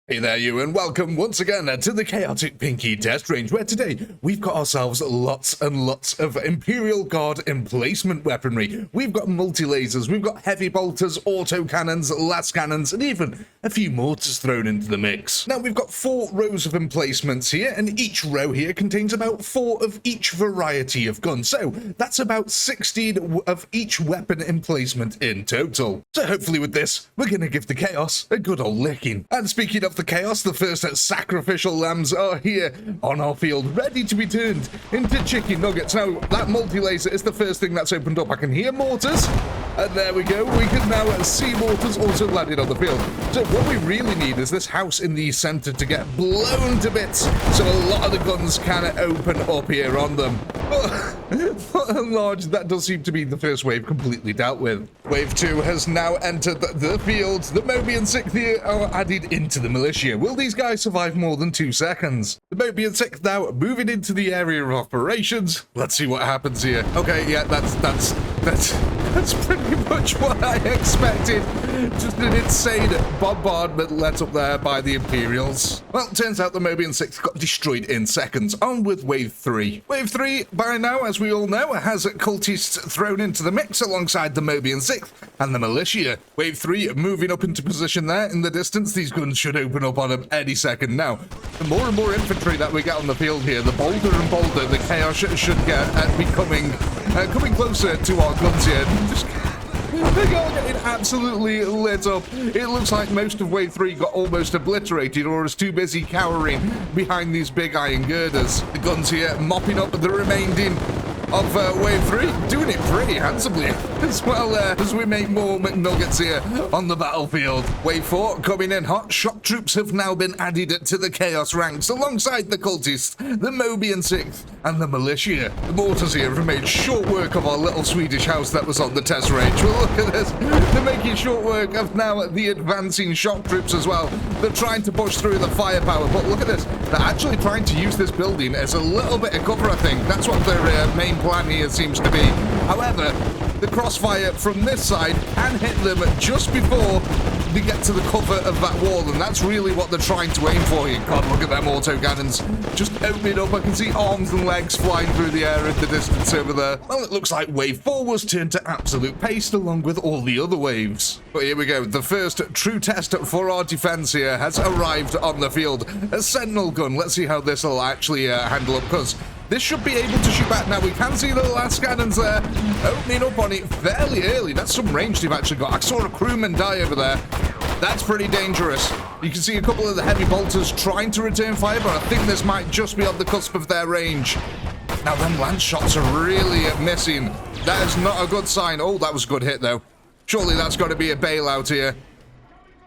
Hey there you, and welcome once again to the ChaoticPinky test range, where today we've got ourselves lots and lots of Imperial Guard emplacement weaponry. We've got multi-lasers, we've got heavy bolters, auto cannons, las cannons, and even a few mortars thrown into the mix. Now we've got 4 rows of emplacements here, and each row here contains about 4 of each variety of gun. So that's about 16 of each weapon emplacement in total. So hopefully with this, we're going to give the Chaos a good old licking. And speaking of the Chaos, the first sacrificial lambs are here on our field, ready to be turned into chicken nuggets. Now, that multi-laser is the first thing that's opened up. I can hear mortars, and there we go. We can now see mortars also landed on the field. So what we really need is this house in the center to get blown to bits, so a lot of the guns can open up here on them. But and large, that does seem to be the first wave completely dealt with. Wave 2 has now entered the field. The Mobian 6th here are added into the militia. Will these guys survive more than 2 seconds? The Mobian 6th now moving into the area of operations. Let's see what happens here. Okay, yeah, that's pretty much what I expected. Just an insane bombardment let up there by the Imperials. Well, turns out the Mobian 6th got destroyed in seconds. On with Wave 3. Wave 3, by now, as we all know, has cultists thrown into the mix alongside the Mobian 6th and the militia. Wave 3 moving up into position there in the distance. These guns should open up on them any second now. The more and more infantry that we get on the field here, the bolder and bolder the Chaos should get at becoming coming closer to our guns here. They are getting absolutely lit up. It looks like most of Wave 3 got almost obliterated or is too busy cowering behind these big iron girders. The guns here mopping up the remaining of Wave 3, doing it pretty handsomely, as well as we make more McNuggets here on the battlefield. Wave 4 coming in hot. Shock troops have now been added to the Chaos ranks, alongside the cultists, the Mobian 6th, and the militia. The mortars here have made short work of our little Swedish house that was on the test range. Well, look at this. They're making short work of now the advancing shock troops as well. They're trying to push through the firepower, but look at this. They're actually trying to use this building as a little bit of cover, I think. That's what their main plan here seems to be. However, the crossfire from this side can hit them just before they get to the cover of that wall, and that's really what they're trying to aim for here. God, look at them auto cannons just opening up. I can see arms and legs flying through the air in the distance over there. Well, it looks like Wave 4 was turned to absolute paste along with all the other waves. But here we go. The first true test for our defense here has arrived on the field. A Sentinel gun. Let's see how this will actually handle up, because this should be able to shoot back. Now, we can see the last cannons there opening up on it fairly early. That's some range they've actually got. I saw a crewman die over there. That's pretty dangerous. You can see a couple of the heavy bolters trying to return fire, but I think this might just be on the cusp of their range. Now, them lance shots are really missing. That is not a good sign. Oh, that was a good hit, though. Surely that's got to be a bailout here.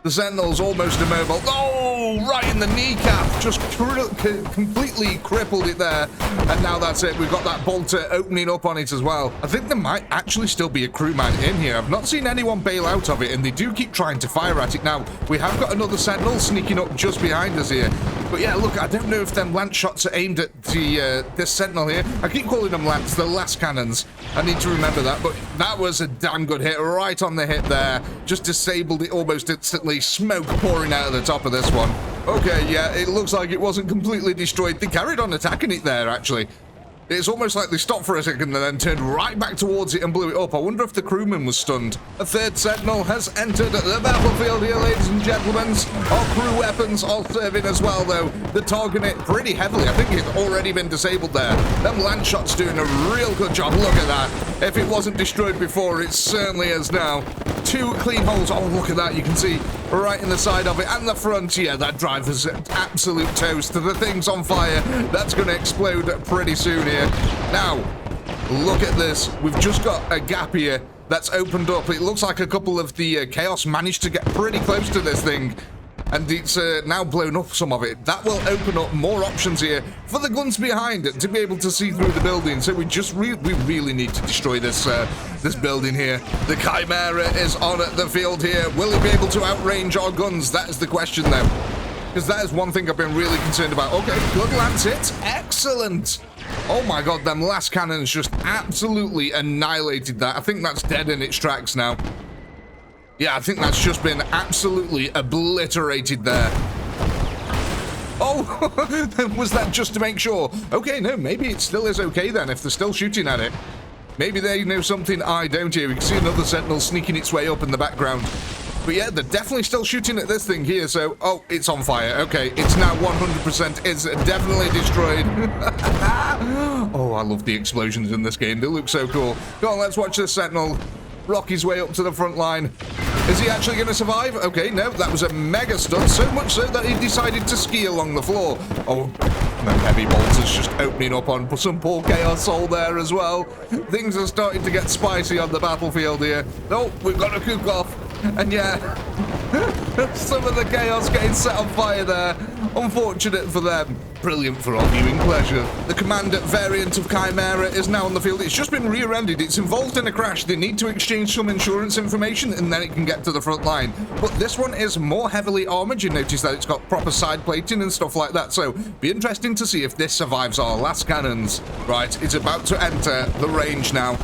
The Sentinel's almost immobile. Oh, right in the kneecap. Just completely crippled it there. And now that's it. We've got that bolter opening up on it as well. I think there might actually still be a crewman in here. I've not seen anyone bail out of it, and they do keep trying to fire at it. Now, we have got another Sentinel sneaking up just behind us here. But yeah, look, I don't know if them lance shots are aimed at this Sentinel here. I keep calling them lance, the las cannons. I need to remember that. But that was a damn good hit right on the hit there. Just disabled it almost instantly. Smoke pouring out of the top of this one. Okay, yeah, it looks like it wasn't completely destroyed. They carried on attacking it there, actually. It's almost like they stopped for a second and then turned right back towards it and blew it up. I wonder if the crewman was stunned. A third Sentinel has entered the battlefield here, ladies and gentlemen. Our crew weapons are serving as well, though. They're targeting it pretty heavily. I think it's already been disabled there. Them lance shots doing a real good job. Look at that. If it wasn't destroyed before, it certainly is now. 2 clean holes. Oh, look at that. You can see right in the side of it and the front. Yeah, that driver's absolute toast. The thing's on fire. That's going to explode pretty soon here. Now, look at this. We've just got a gap here that's opened up. It looks like a couple of the Chaos managed to get pretty close to this thing, and it's now blown up some of it. That will open up more options here for the guns behind it to be able to see through the building. So we really need to destroy this this building here. The Chimera is on the field here. Will he be able to outrange our guns? That is the question, though, because that is one thing I've been really concerned about. Okay, good lance hits. Excellent. Oh my god, them last cannons just absolutely annihilated that. I think that's dead in its tracks now. Yeah, I think that's just been absolutely obliterated there. Oh, was that just to make sure? Okay, no, maybe it still is okay then if they're still shooting at it. Maybe they know something I don't here. We can see another sentinel sneaking its way up in the background. But yeah, they're definitely still shooting at this thing here, so... Oh, it's on fire. Okay, it's now 100%. It's definitely destroyed. Oh, I love the explosions in this game. They look so cool. Go on, let's watch this sentinel rock his way up to the front line. Is he actually going to survive? Okay, no, that was a mega stun, so much so that he decided to ski along the floor. Oh, and then heavy bolters just opening up on some poor Chaos Soul there as well. Things are starting to get spicy on the battlefield here. Oh, we've got a cook off. And yeah, some of the Chaos getting set on fire there. Unfortunate for them. Brilliant for our viewing pleasure. The Commander variant of Chimera is now on the field. It's just been rear-ended. It's involved in a crash. They need to exchange some insurance information and then it can get to the front line. But this one is more heavily armored. You notice that it's got proper side plating and stuff like that. So be interesting to see if this survives our last cannons. Right, it's about to enter the range now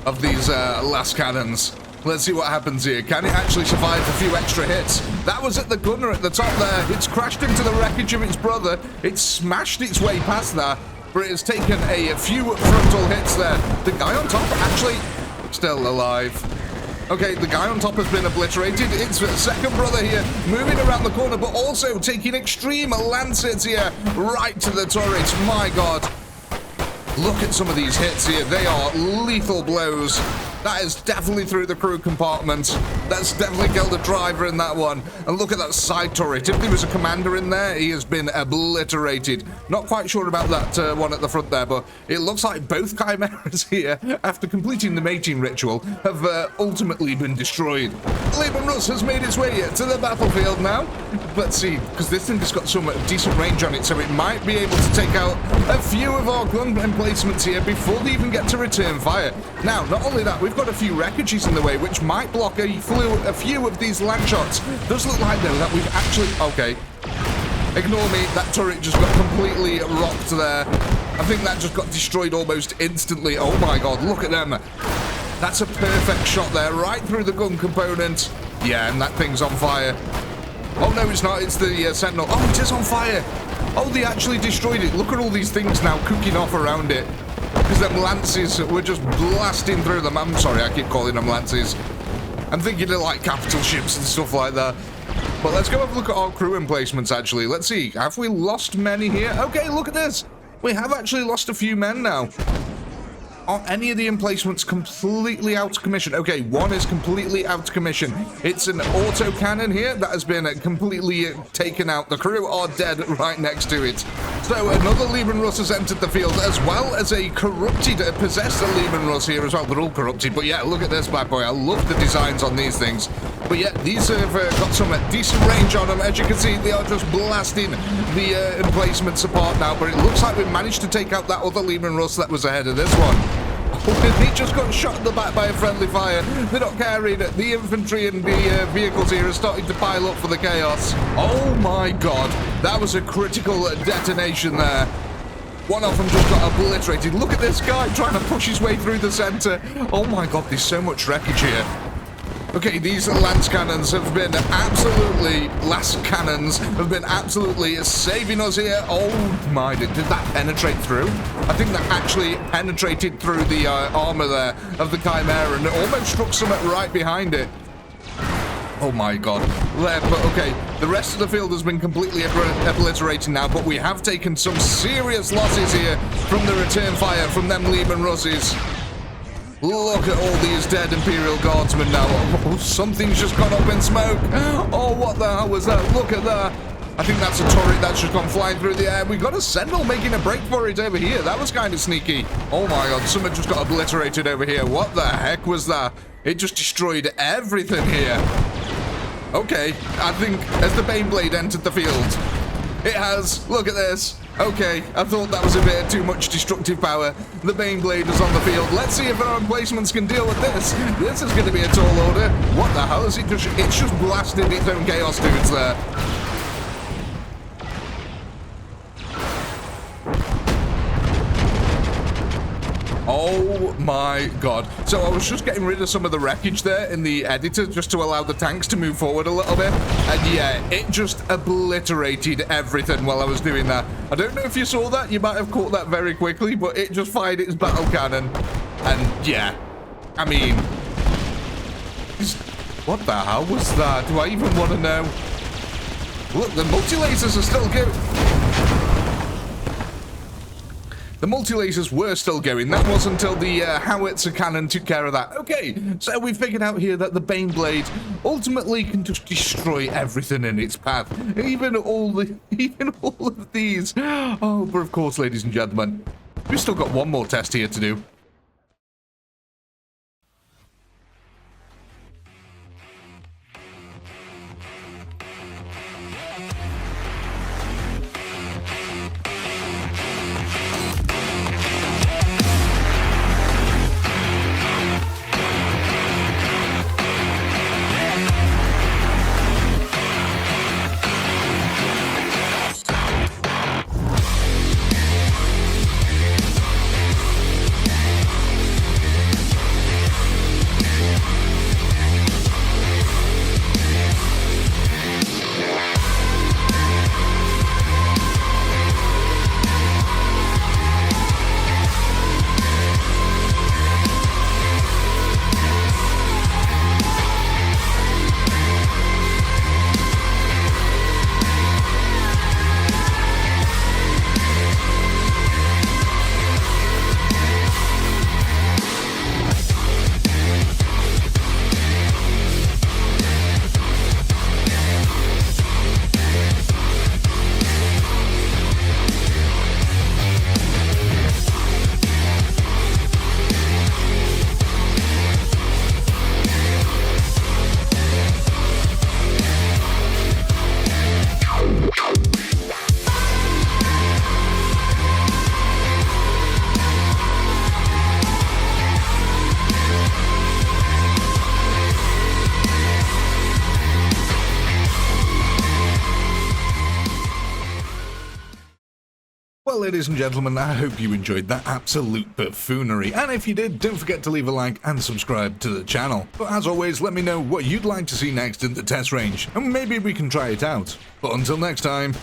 of these last cannons. Let's see what happens here. Can it actually survive a few extra hits? That was at the gunner at the top there. It's crashed into the wreckage of its brother. It's smashed its way past that, but it has taken a few frontal hits there. The guy on top actually still alive. Okay, the guy on top has been obliterated. It's second brother here, moving around the corner, but also taking extreme lance hits here, right to the turret. My God. Look at some of these hits here. They are lethal blows. That is definitely through the crew compartment. That's definitely killed a driver in that one. And look at that side turret. If there was a commander in there, he has been obliterated. Not quite sure about that one at the front there, but it looks like both chimeras here, after completing the mating ritual, have ultimately been destroyed. Laban Russ has made its way to the battlefield now. Let's see, because this thing has got some decent range on it, so it might be able to take out a few of our gun emplacements here before they even get to return fire. Now, not only that, we've got a few wreckages in the way, which might block a few of these land shots. Does look like, though, that we've actually... Okay. Ignore me. That turret just got completely rocked there. I think that just got destroyed almost instantly. Oh, my God. Look at them. That's a perfect shot there, right through the gun component. Yeah, and that thing's on fire. Oh, no, it's not. It's the Sentinel. Oh, it is on fire. Oh, they actually destroyed it. Look at all these things now cooking off around it. Because them lances were just blasting through them. I'm sorry, I keep calling them lances. I'm thinking of like capital ships and stuff like that. But let's go have a look at our crew emplacements, actually. Let's see. Have we lost many here? Okay, look at this. We have actually lost a few men now. Are any of the emplacements completely out of commission? Okay, one is completely out of commission. It's an auto cannon here that has been completely taken out. The crew are dead right next to it. So another Leman Russ has entered the field, as well as a corrupted, possessed Leman Russ here as well. They're all corrupted, but yeah, look at this bad boy. I love the designs on these things. But yeah, these have got some decent range on them. As you can see, they are just blasting the emplacements apart now. But it looks like we've managed to take out that other Leman Russ that was ahead of this one. He just got shot in the back by a friendly fire. They're not caring. The infantry and the vehicles here are starting to pile up for the chaos. Oh my God, that was a critical detonation there. One of them just got obliterated. Look at this guy trying to push his way through the center. Oh my God, there's so much wreckage here. Okay, these lance cannons have been absolutely, saving us here. Oh my, did that penetrate through? I think that actually penetrated through the armor there of the Chimera and it almost struck something right behind it. Oh my God. But okay, the rest of the field has been completely obliterated now, but we have taken some serious losses here from the return fire from them Leman Russes. Look at all these dead Imperial Guardsmen now. Oh, something's just gone up in smoke. Oh, what the hell was that? Look at that. I think that's a turret that's just gone flying through the air. We got a Sentinel making a break for it over here. That was kind of sneaky. Oh my God, someone just got obliterated over here. What the heck was that? It just destroyed everything here. Okay, I think as the Baneblade entered the field, it has. Look at this. Okay, I thought that was a bit too much destructive power. The Baneblade is on the field. Let's see if our emplacements can deal with this. This is going to be a tall order. What the hell is it? It's just blasted its own chaos dudes there. Oh my god. So I was just getting rid of some of the wreckage there in the editor just to allow the tanks to move forward a little bit. And yeah, it just obliterated everything while I was doing that. I don't know if you saw that. You might have caught that very quickly, but it just fired its battle cannon. And yeah, I mean, what the hell was that? Do I even want to know? Look, the multi-lasers are still going. The multi-lasers were still going. That was until the howitzer cannon took care of that. Okay, so we figured out here that the Bane Blade ultimately can just destroy everything in its path. Even all of these. Oh, but of course, ladies and gentlemen, we've still got one more test here to do. Well, ladies and gentlemen, I hope you enjoyed that absolute buffoonery, and if you did, don't forget to leave a like and subscribe to the channel. But as always, let me know what you'd like to see next in the test range, and maybe we can try it out. But until next time,